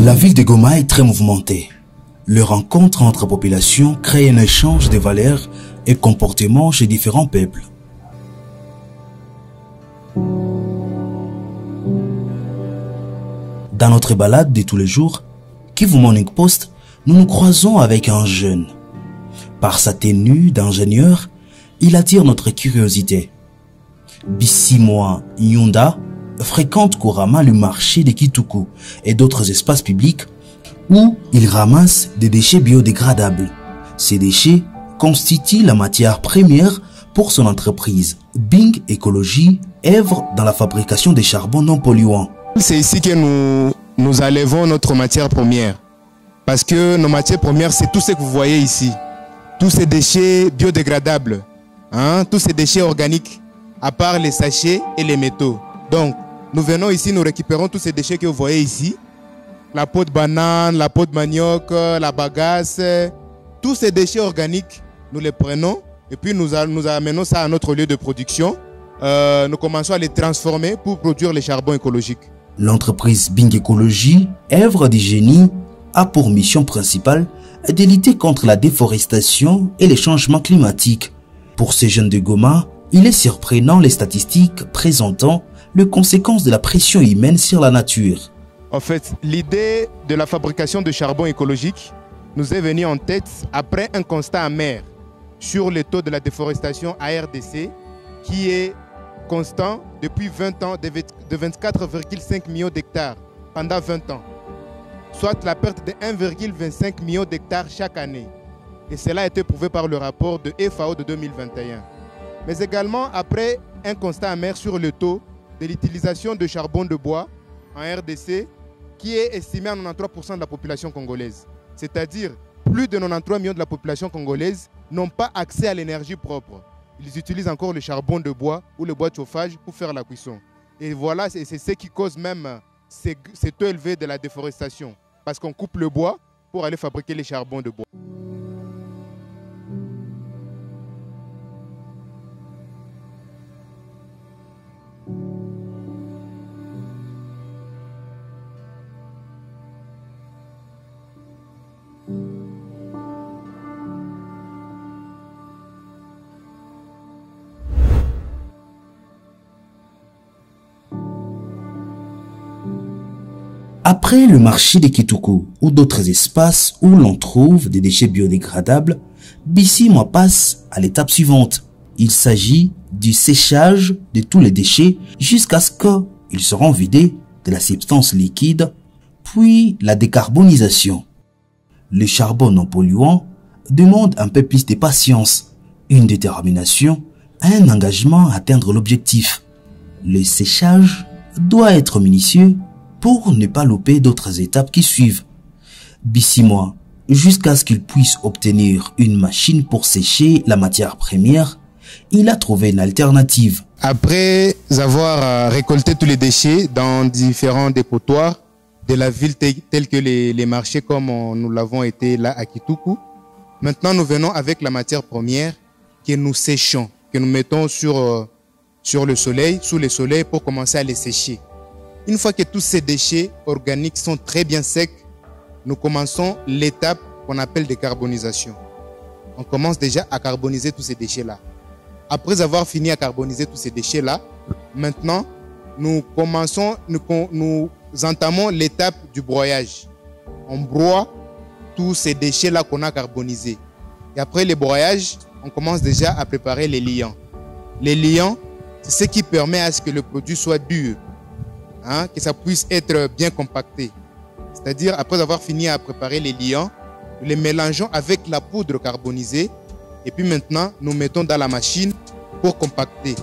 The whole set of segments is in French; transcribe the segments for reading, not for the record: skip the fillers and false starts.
La ville de Goma est très mouvementée. Le rencontre entre populations crée un échange de valeurs et comportements chez différents peuples. Dans notre balade de tous les jours, Kivu Morning Post, nous nous croisons avec un jeune. Par sa tenue d'ingénieur, il attire notre curiosité. Bissimoa Yunda fréquente couramment le marché de Kituku et d'autres espaces publics où il ramasse des déchets biodégradables. Ces déchets constituent la matière première pour son entreprise. Bing Écologie œuvre dans la fabrication des charbons non polluants. C'est ici que nous enlevons notre matière première. Parce que nos matières premières, c'est tout ce que vous voyez ici. Tous ces déchets biodégradables, tous ces déchets organiques, à part les sachets et les métaux. Donc, nous venons ici, nous récupérons tous ces déchets que vous voyez ici. La peau de banane, la peau de manioc, la bagasse, tous ces déchets organiques, nous les prenons et puis nous amenons ça à notre lieu de production. Nous commençons à les transformer pour produire les charbons écologiques. L'entreprise Bing Écologie, œuvre du génie, a pour mission principale de lutter contre la déforestation et les changements climatiques. Pour ces jeunes de Goma, il est surprenant les statistiques présentant les conséquences de la pression humaine sur la nature. En fait, l'idée de la fabrication de charbon écologique nous est venue en tête après un constat amer sur le taux de la déforestation à RDC qui est constant depuis 20 ans de 24,5 millions d'hectares pendant 20 ans, soit la perte de 1,25 million d'hectares chaque année. Et cela a été prouvé par le rapport de FAO de 2021. Mais également après un constat amer sur le taux de l'utilisation de charbon de bois en RDC qui est estimé à 93% de la population congolaise. C'est-à-dire plus de 93 millions de la population congolaise n'ont pas accès à l'énergie propre. Ils utilisent encore le charbon de bois ou le bois de chauffage pour faire la cuisson. Et voilà, c'est ce qui cause même ces taux élevés de la déforestation. Parce qu'on coupe le bois pour aller fabriquer les charbons de bois. Après le marché de Kituku ou d'autres espaces où l'on trouve des déchets biodégradables, Bissimoa passe à l'étape suivante. Il s'agit du séchage de tous les déchets jusqu'à ce qu'ils seront vidés de la substance liquide, puis la décarbonisation. Le charbon non polluant demande un peu plus de patience, une détermination, un engagement à atteindre l'objectif. Le séchage doit être minutieux pour ne pas louper d'autres étapes qui suivent. Bissimoa, jusqu'à ce qu'il puisse obtenir une machine pour sécher la matière première, il a trouvé une alternative. Après avoir récolté tous les déchets dans différents dépotoirs de la ville tels que les marchés comme nous l'avons été là à Kituku, maintenant nous venons avec la matière première que nous séchons, que nous mettons sur le soleil, sous le soleil pour commencer à les sécher. Une fois que tous ces déchets organiques sont très bien secs, nous commençons l'étape qu'on appelle décarbonisation. On commence déjà à carboniser tous ces déchets-là. Après avoir fini à carboniser tous ces déchets-là, maintenant, nous entamons l'étape du broyage. On broie tous ces déchets-là qu'on a carbonisés. Et après le broyage, on commence déjà à préparer les liants. Les liants, c'est ce qui permet à ce que le produit soit dur. Que ça puisse être bien compacté. C'est-à-dire, après avoir fini à préparer les liants, nous les mélangeons avec la poudre carbonisée et puis maintenant, nous mettons dans la machine pour compacter.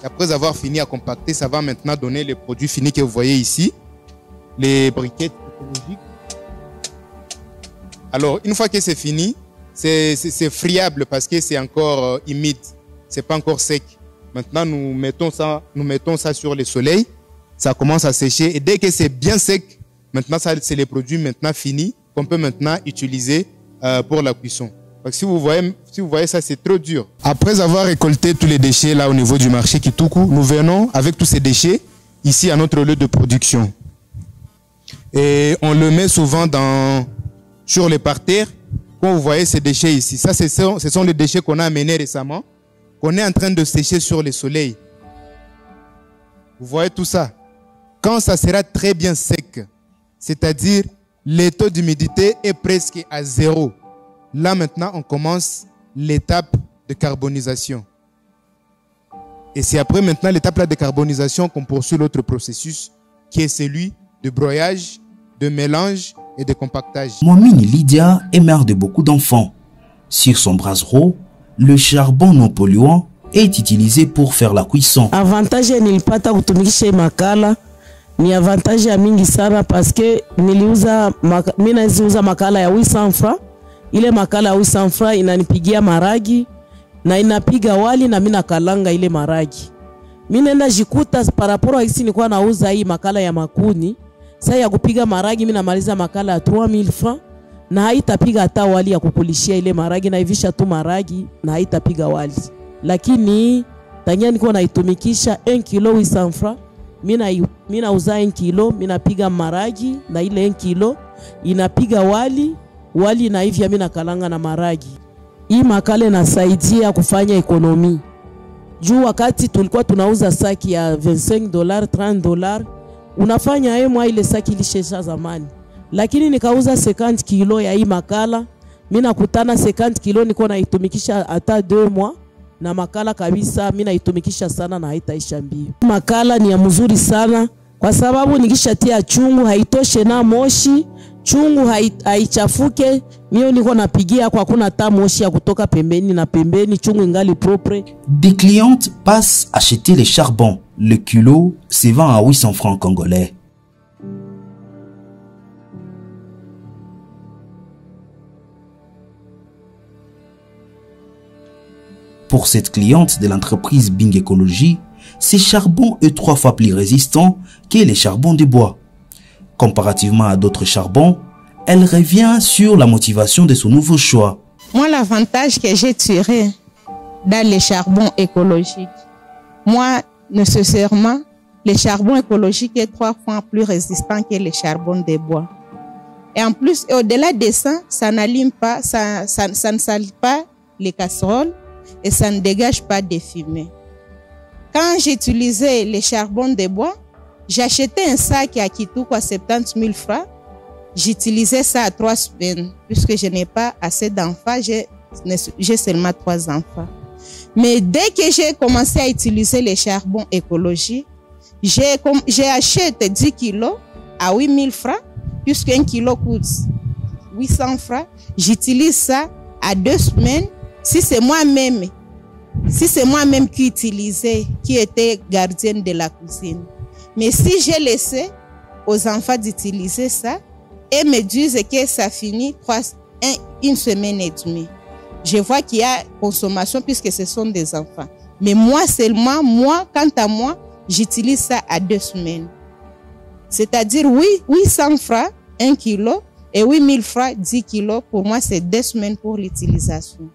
Et après avoir fini à compacter, ça va maintenant donner les produits finis que vous voyez ici, les briquettes écologiques. Alors, une fois que c'est fini, c'est friable parce que c'est encore humide, c'est pas encore sec. Maintenant, nous mettons ça sur le soleil. Ça commence à sécher et dès que c'est bien sec, maintenant c'est les produits maintenant finis qu'on peut maintenant utiliser pour la cuisson. Parce que si vous voyez ça, c'est trop dur. Après avoir récolté tous les déchets là au niveau du marché Kituku, nous venons avec tous ces déchets ici à notre lieu de production. Et on le met souvent sur les parterres. Quand vous voyez ces déchets ici, ça, ce sont les déchets qu'on a amenés récemment, qu'on est en train de sécher sur le soleil. Vous voyez tout ça. Quand ça sera très bien sec, c'est-à-dire le taux d'humidité est presque à 0, là maintenant on commence l'étape de carbonisation. Et c'est après maintenant l'étape de carbonisation qu'on poursuit l'autre processus qui est celui de broyage, de mélange et de compactage. Moamine Lydia est mère de beaucoup d'enfants. Sur son brasero, le charbon non polluant est utilisé pour faire la cuisson. Avantage nilipata kutumikisha makala ni avantage ya mingi sana paske mina ziuza makala ya 800 francs. Ile makala ya 800 francs inanipigia maragi na inapiga wali na mina kalanga ile maragi. Mina nenda jikuta paraporo hisi nilikuwa nauza hii makala ya makuni. Sasa ya kupiga maragi mina maliza makala ya 3000 francs na haitapiga hata wali ya kukulishia ile maragi, na hivisha tu maragi na haitapiga wali. Lakini tanya niko naitumikisha 1 kilo 800 francs. Mina uza 1 kilo, mina piga maragi na ile 1 kilo inapiga wali na hivya mina kalanga na maragi. Hii makala inasaidia kufanya ekonomi. Juu wakati tulikuwa tunauza saki ya $25, $30, unafanya mwa ile saki ilishesha zamani. Lakini nikauza 50 kilo ya hii makala, mina kutana 50 kilo niko naitumikisha hata 2 mois. Na makala kabisa mina itumikisha sana na haitaisha mbio. Makala ni ya mzuri sana kwa sababu nikishatia chungu haitoshe na moshi, chungu haichafuke. Mimi niko napigia kwa kuna ta moshi ya kutoka pembeni na pembeni, chungu ingali propre. Des clientes passent acheter les charbons. Le kilo se vend à 800 francs congolais. Pour cette cliente de l'entreprise Bing Écologie, ces charbons est 3 fois plus résistant que les charbons de bois. Comparativement à d'autres charbons, elle revient sur la motivation de son nouveau choix. Moi, l'avantage que j'ai tiré dans les charbons écologiques, moi, nécessairement, le charbon écologique est 3 fois plus résistant que les charbons de bois. Et en plus, au-delà de ça, ça n'allume pas, ça ne salit pas les casseroles et ça ne dégage pas de fumée. Quand j'utilisais les charbons de bois, j'achetais un sac à Kitouko à 70 000 francs. J'utilisais ça à 3 semaines, puisque je n'ai pas assez d'enfants, j'ai seulement 3 enfants. Mais dès que j'ai commencé à utiliser les charbons écologiques, j'ai acheté 10 kilos à 8 000 francs, puisque 1 kilo coûte 800 francs. J'utilise ça à 2 semaines. Si c'est moi-même qui utilisais, qui était gardienne de la cuisine. Mais si j'ai laissé aux enfants d'utiliser ça, et me disent que ça finit 1 semaine et demie. Je vois qu'il y a consommation puisque ce sont des enfants. Mais moi seulement, quant à moi, j'utilise ça à 2 semaines. C'est-à-dire, oui, 800 francs, 1 kilo, et 8000 francs, 10 kilos, pour moi, c'est 2 semaines pour l'utilisation.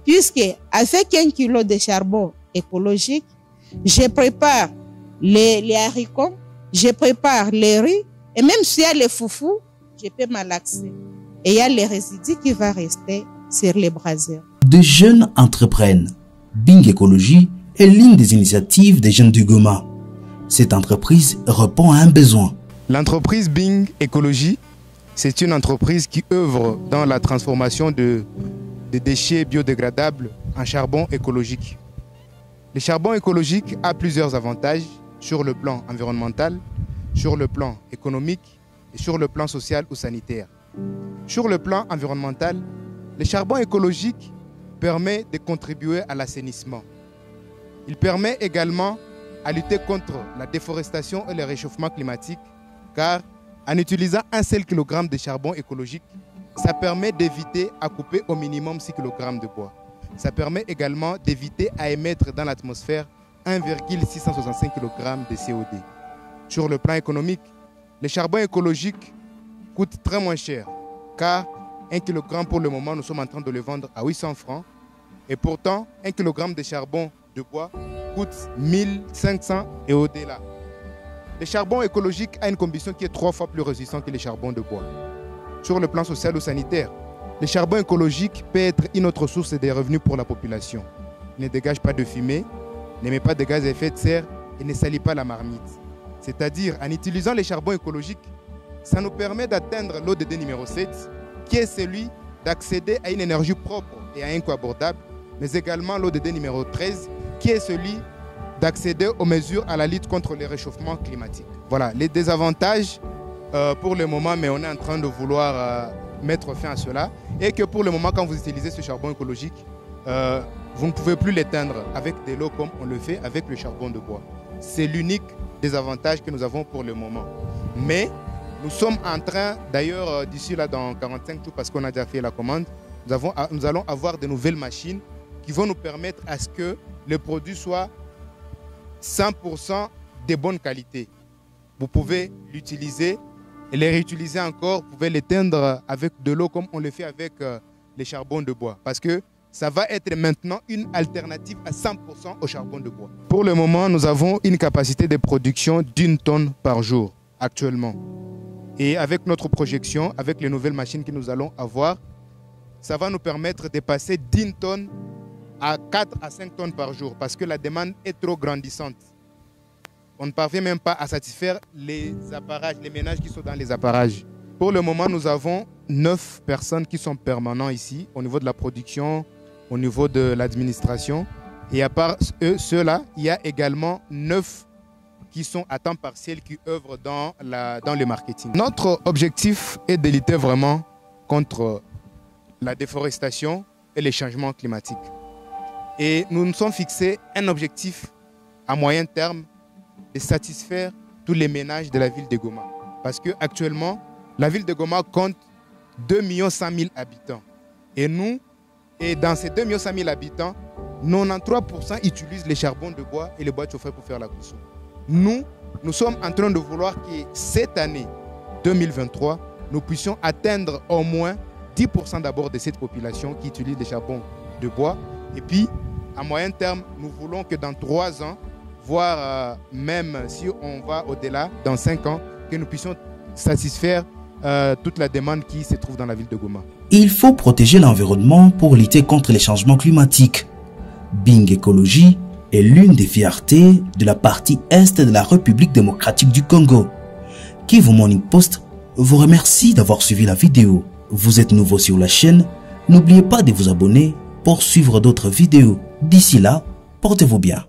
Puisque, avec 1 kilo de charbon écologique, je prépare les haricots, je prépare les riz, et même s'il y a les foufous, je peux malaxer. Et il y a les résidus qui vont rester sur les braseurs. De jeunes entreprennent. Bing Écologie est l'une des initiatives des jeunes du Goma. Cette entreprise répond à un besoin. L'entreprise Bing Écologie, c'est une entreprise qui œuvre dans la transformation des déchets biodégradables en charbon écologique. Le charbon écologique a plusieurs avantages sur le plan environnemental, sur le plan économique et sur le plan social ou sanitaire. Sur le plan environnemental, le charbon écologique permet de contribuer à l'assainissement. Il permet également à lutter contre la déforestation et le réchauffement climatique, car en utilisant 1 seul kilogramme de charbon écologique, ça permet d'éviter à couper au minimum 6 kg de bois. Ça permet également d'éviter à émettre dans l'atmosphère 1,665 kg de CO2. Sur le plan économique, le charbon écologique coûte très moins cher, car 1 kg pour le moment, nous sommes en train de le vendre à 800 francs. Et pourtant, 1 kg de charbon de bois coûte 1500 et au-delà. Le charbon écologique a une combustion qui est 3 fois plus résistant que les charbons de bois. Sur le plan social ou sanitaire, le charbon écologique peut être une autre source de revenus pour la population. Il ne dégage pas de fumée, n'émet pas de gaz à effet de serre et ne salit pas la marmite. C'est-à-dire, en utilisant les charbons écologiques, ça nous permet d'atteindre l'ODD numéro 7, qui est celui d'accéder à une énergie propre et à un coût abordable, mais également l'ODD numéro 13, qui est celui d'accéder aux mesures à la lutte contre le réchauffement climatique. Voilà, les désavantages pour le moment, mais on est en train de vouloir mettre fin à cela, et que pour le moment, quand vous utilisez ce charbon écologique, vous ne pouvez plus l'éteindre avec de l'eau comme on le fait avec le charbon de bois. C'est l'unique désavantage que nous avons pour le moment. Mais nous sommes en train, d'ailleurs, d'ici là, dans 45 jours, parce qu'on a déjà fait la commande, nous allons avoir de nouvelles machines qui vont nous permettre à ce que le produit soit 100% de bonne qualité. Vous pouvez l'utiliser et les réutiliser encore. Vous pouvez l'éteindre avec de l'eau comme on le fait avec les charbons de bois. Parce que ça va être maintenant une alternative à 100% au charbon de bois. Pour le moment, nous avons une capacité de production d'1 tonne par jour actuellement. Et avec notre projection, avec les nouvelles machines que nous allons avoir, ça va nous permettre de passer d'1 tonne à 4 à 5 tonnes par jour parce que la demande est trop grandissante. On ne parvient même pas à satisfaire les apparages, les ménages qui sont dans les apparages. Pour le moment, nous avons 9 personnes qui sont permanents ici, au niveau de la production, au niveau de l'administration. Et à part ceux-là, il y a également 9 qui sont à temps partiel, qui œuvrent dans le marketing. Notre objectif est de lutter vraiment contre la déforestation et les changements climatiques. Et nous nous sommes fixés un objectif à moyen terme de satisfaire tous les ménages de la ville de Goma. Parce qu'actuellement, la ville de Goma compte 2 100 000 habitants. Et dans ces 2 100 000 habitants, 93% utilisent les charbons de bois et les bois de chaufferette pour faire la cuisson. Nous sommes en train de vouloir que cette année 2023, nous puissions atteindre au moins 10% d'abord de cette population qui utilise les charbons de bois. Et puis, à moyen terme, nous voulons que dans 3 ans, voire même si on va au-delà, dans 5 ans, que nous puissions satisfaire toute la demande qui se trouve dans la ville de Goma. Il faut protéger l'environnement pour lutter contre les changements climatiques. Bing Écologie est l'une des fiertés de la partie Est de la République démocratique du Congo. Kivu Morning Post vous remercie d'avoir suivi la vidéo. Vous êtes nouveau sur la chaîne, n'oubliez pas de vous abonner pour suivre d'autres vidéos. D'ici là, portez-vous bien.